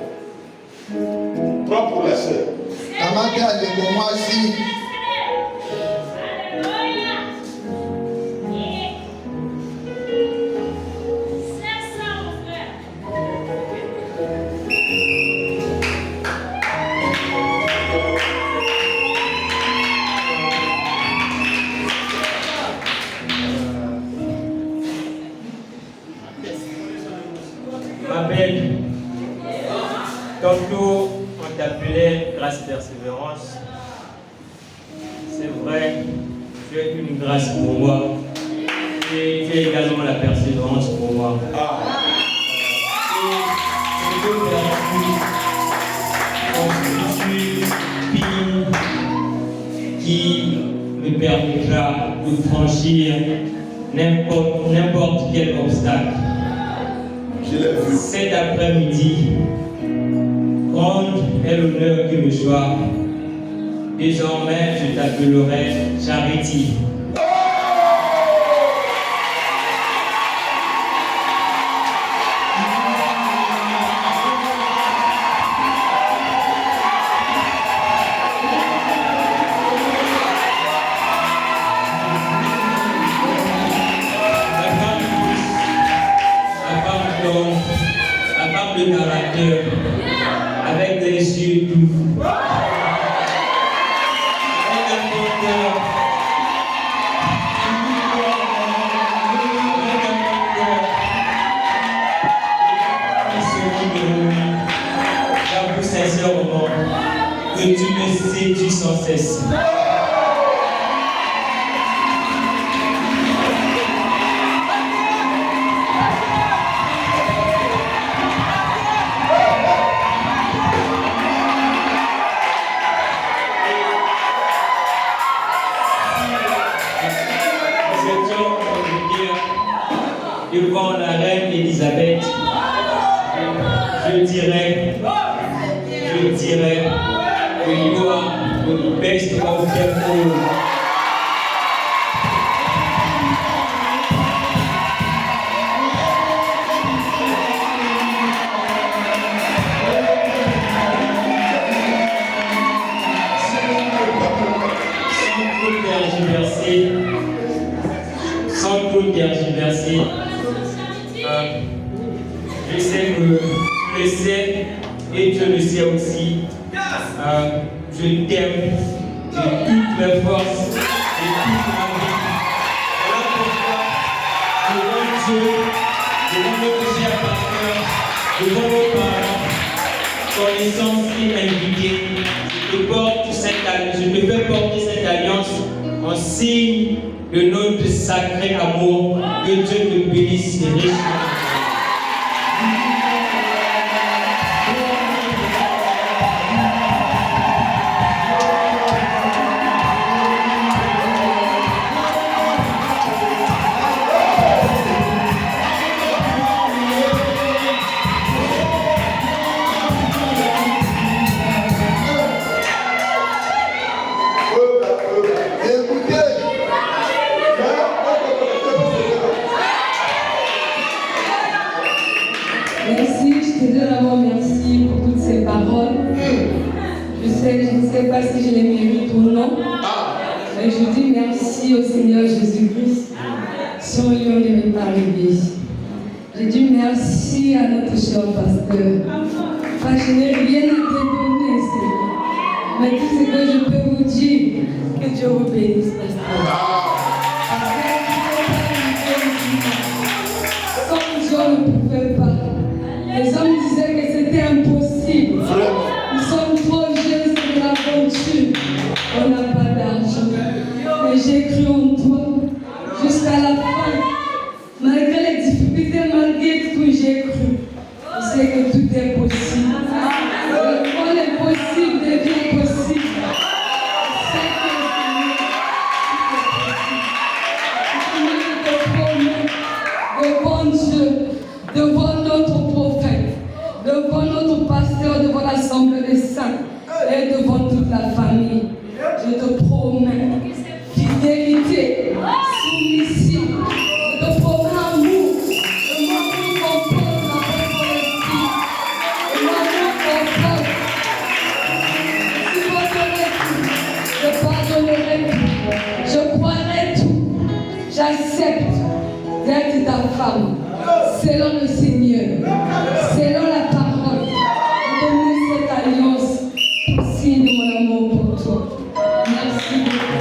Prends pour la sœur. Kamaki aleko mwasi Ma belle, tantôt on t'appelait grâce persévérance. C'est vrai, tu es une grâce pour moi. Tu es également la persévérance pour moi. Et je te remercie pour cette pile qui me permettra de franchir n'importe quel obstacle. Je l'ai vu. Cet après-midi, grande est l'honneur qui me soit. Désormais, je t'appellerai Charity. La femme de narrateur, avec des yeux doux, avec un bon cœur, qui se renouvelle. J'avoue sincèrement que tu me séduis sans cesse. Devant la reine Elisabeth, je dirais que you are the best of them all. Sans trop tergiverser, je sais que tu le sais et tu le sais aussi. Je t'aime de toutes mes forces, de toute ma vie. Voilà pourquoi, devant Dieu, devant notre cher pasteur, devant nos parents, connaissance et invités, je te porte cette te fais porter cette alliance en signe de notre sacré amour. Que Dieu te bénisse richement. Merci, je te dis d'abord merci pour toutes ces paroles. Je ne sais pas si je les mérite ou non. Mais je dis merci au Seigneur Jésus-Christ. Son lion ne m'est pas arrivé. Je dis merci à notre cher pasteur. Enfin, je n'ai rien à te donner, Seigneur. Mais tout ce que je peux vous dire, que Dieu vous bénisse, pasteur. Sans Dieu, on ne pouvait pas. Les hommes disaient que c'était impossible. Nous sommes trop jeunes, c'est de l'aventure. On n'a pas d'argent. Mais j'ai cru en toi jusqu'à la fin. Malgré les difficultés, malgré tout, j'ai cru. Je sais que tout est possible. Quand l'impossible devient possible, je sais que le Seigneur te promet devant Dieu, devant notre prophète, devant notre pasteur, devant l'assemblée des saints et devant toute la famille. Je te promets fidélité, soumission, je te promets amour, le monde compose la paix esprit, le monde compose. Si je pardonnerai tout, je croirai tout, j'accepte d'être ta femme, selon le Seigneur, selon la parole, donner cette alliance, signe de mon amour pour toi. Merci beaucoup.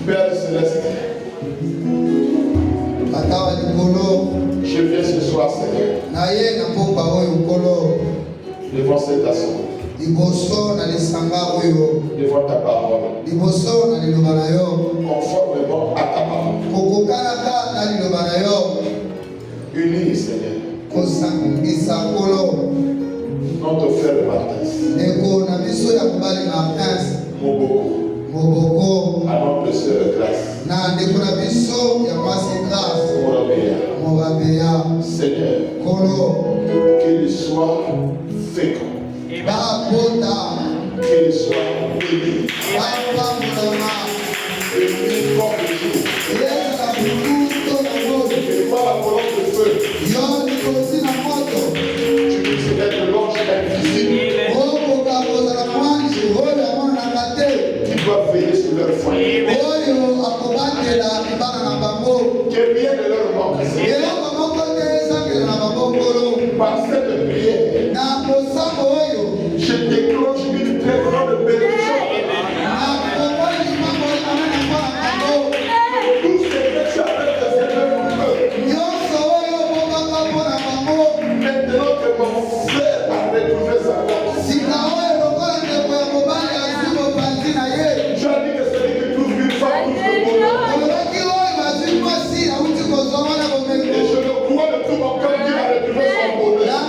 Père Céleste, je viens ce soir, Seigneur, devant cette assemblée, devant ta parole, conformément à ta parole. Unis, Seigneur, notre frère Martin, Moboko, à notre sœur Grâce, Seigneur, qu'il soit fécond, qu'il soit béni, béni comme le jour, qu'il voit la colonne de feu, tu nous serais de l'ange invisible, qui doit veiller sur leur foyer. Que rien ne leur manque. Par cette prière, je déclenche une très grande bénédiction. Tous ces péchés avec le Seigneur pour eux. Maintenant que mon frère a retrouvé sa force, je dis que celui qui trouve une femme trouve le bonheur. Et je le crois de tout mon cœur qu'il a retrouvé son bonheur.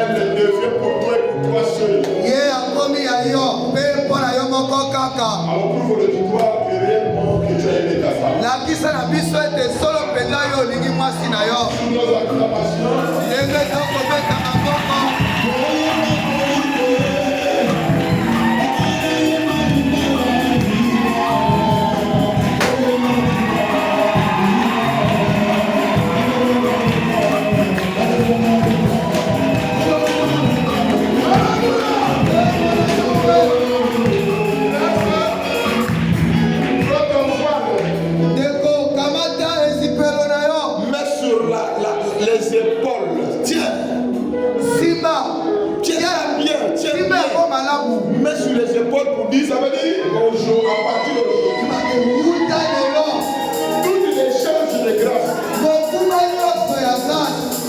Elle devient pour toi et pour toi seul. Alors prouve le toi que réellement que tu as aimé ta femme. Sous nos acclamations. Les épaules, tiens, mets sur les épaules pour dire, ça veut dire bonjour, à partir d'aujourd'hui. Toutes les charges de grâce.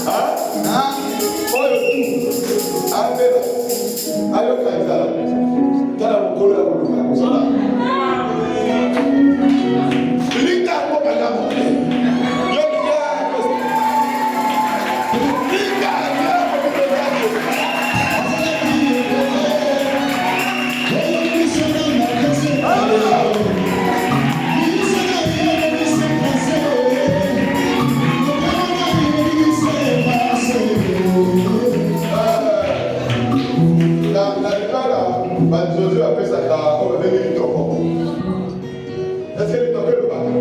Hein? Oh, le tout. Allez, Kaisala. T'as la boucle là pour le faire. L'État a pas la boucle. Josué appelle ça on va venir du tronc. Est-ce que le tronc est le bateau?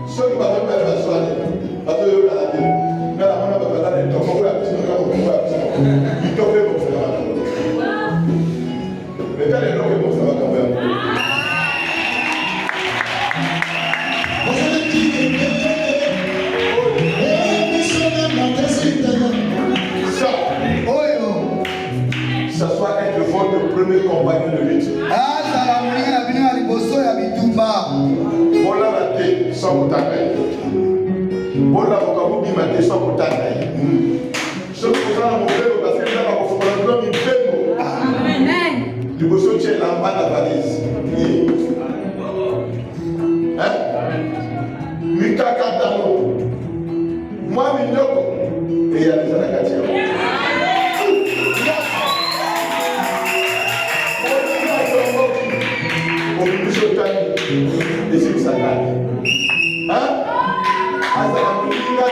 Ceux qui vont faire la soirée, parce que vous avez dit, mais la main va faire le tronc, vous l'avez piscine, vous l'avez piscine. Du tronc est bon, ça va. Mais quand les troncs est bon, ça va quand même. Ça soit être votre premier compagnon de lutte. Voilà la tête sans coutacaille. Voilà votre bimate sans coutacaille. Ce que vous avez montré, parce que là, vous avez un homme qui Amen. Du coup, tu es là-bas la valise. Hein? Mikakatano. Moi, Mignoko. Et il y a des anacatiens. Et c'est ça. Hein? On va continuer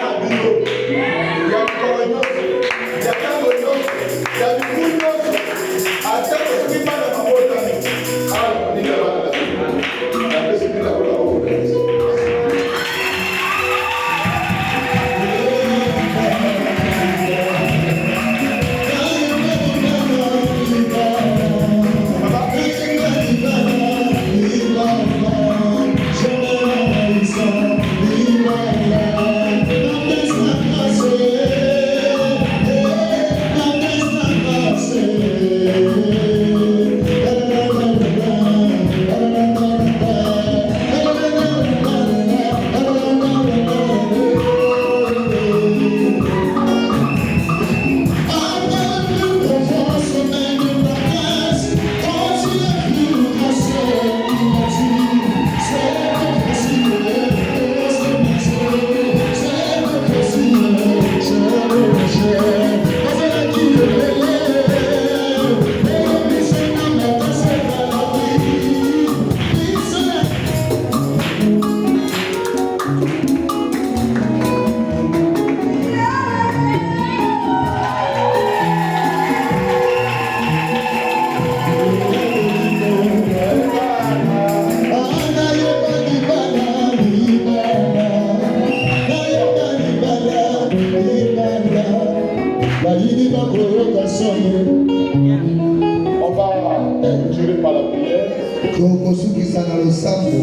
par la prière.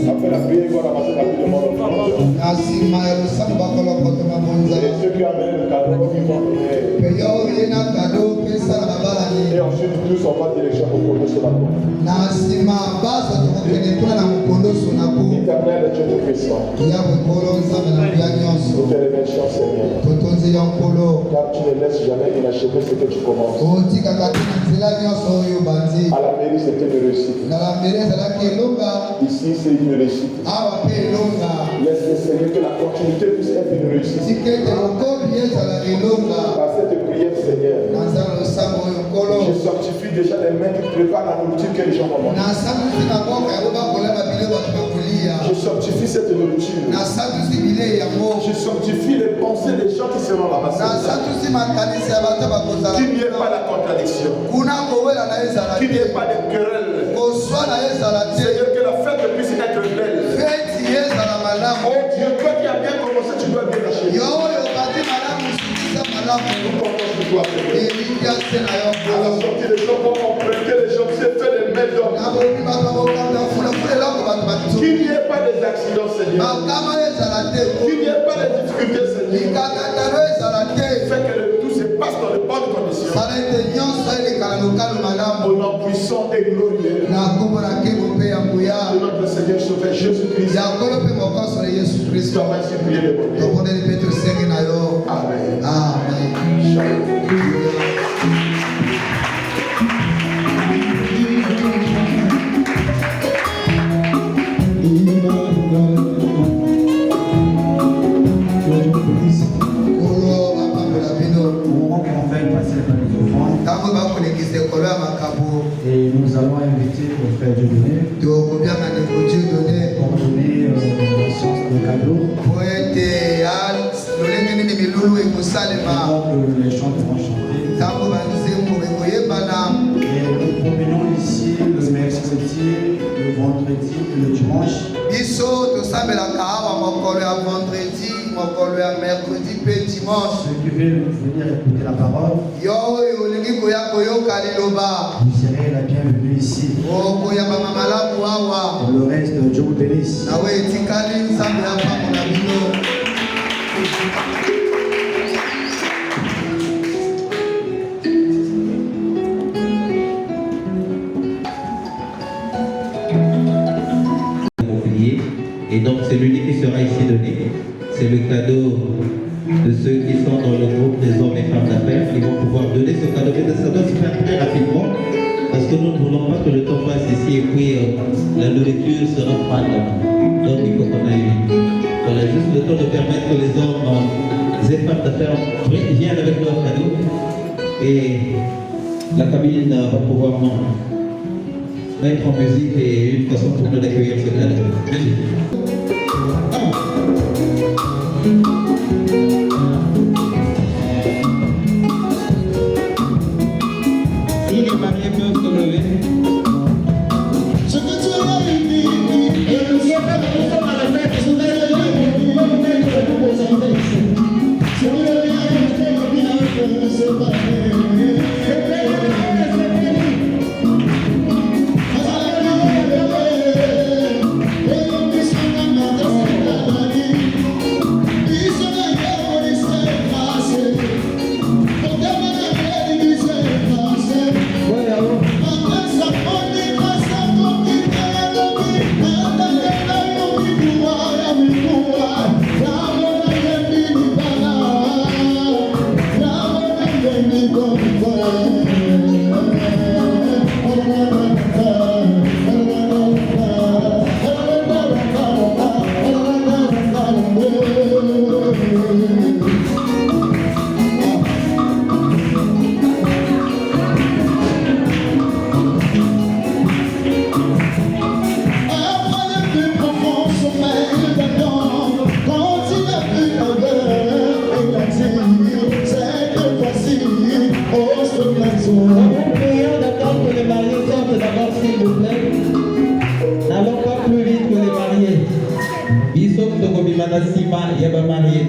Après la prière, il va ramasser rapidement le front. Et ceux qui amènent le cadeau, ils vont prier. Et ensuite, tous on va va diriger au Congo sur la porte. Éternel Dieu de puissant, nous te remercions Seigneur, car tu ne laisses jamais inachevé ce que tu commences. À la mairie c'était une réussite. Ici c'est une réussite. Laisse le Seigneur que la continuité puisse être une réussite. Par cette prière Seigneur, je sanctifie déjà les mains qui préparent la nourriture que les gens vont manger. Je sanctifie cette nourriture. Je sanctifie les pensées des gens qui seront là-bas. Qu'il n'y ait pas la contradiction. Qu'il n'y ait pas de querelle. Seigneur, que la fête puisse être belle. Oh Dieu, toi qui as bien commencé, tu dois bien achever. Nous comptons sur toi, Seigneur. À la sortie des gens vont emprunter les gens, c'est fait des mains d'hommes. Qu'il n'y ait pas des accidents, Seigneur. Qu'il n'y ait pas de difficultés, Seigneur. Fait que tout se passe dans de bonnes conditions. Au nom puissant et glorieux de notre Seigneur Sauveur Jésus-Christ. Comment ainsi prier le bon Dieu. Amen. Amen. Et nous allons inviter le frère Dieudonné pour donner la science de cadeau. Les chants vont chanter. Et nous promenons ici le mercredi, le vendredi et le dimanche. Ceux qui veulent venir écouter la parole, vous serez la bienvenue ici. Et le reste, Dieu vous bénisse. Et donc c'est l'unique qui sera ici donné. C'est le cadeau de ceux qui sont dans le groupe des hommes et femmes d'affaires. Ils vont pouvoir donner ce cadeau. Mais ça doit se faire très rapidement parce que nous ne voulons pas que le temps passe ici et puis la nourriture sera froide là-bas. Donc il faut qu'on aille vite. Voilà, juste le temps de permettre que les hommes et femmes d'affaires viennent avec leur cadeau. Et la cabine va pouvoir mettre en musique et une façon pour nous d'accueillir ce cadeau. Merci. Si les mariés peuvent se lever. Ce que tu as dit, et nous sommes à la fête, nous allons mettre le pourcentage. Si on ne vient pas, c'est pas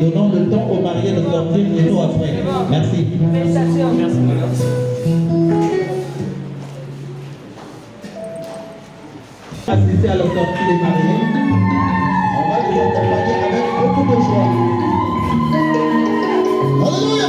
Donnons le temps aux mariés de sortir et nous après. Merci. Félicitations. Merci. Assister à la sortie des mariés. On va les accompagner avec beaucoup de joie. Alléluia.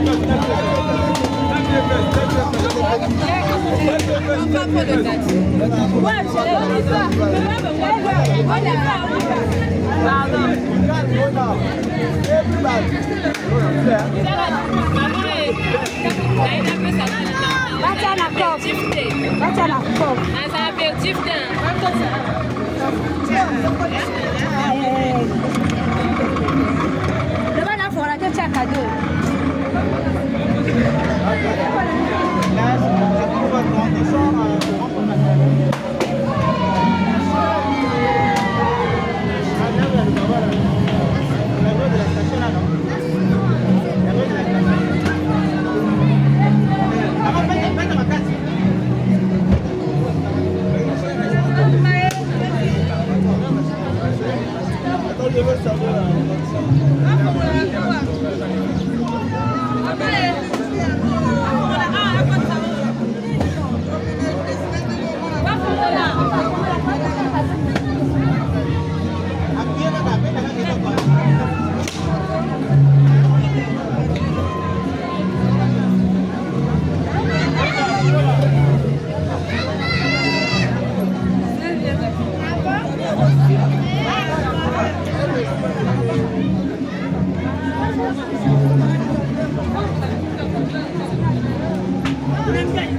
Thank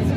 you.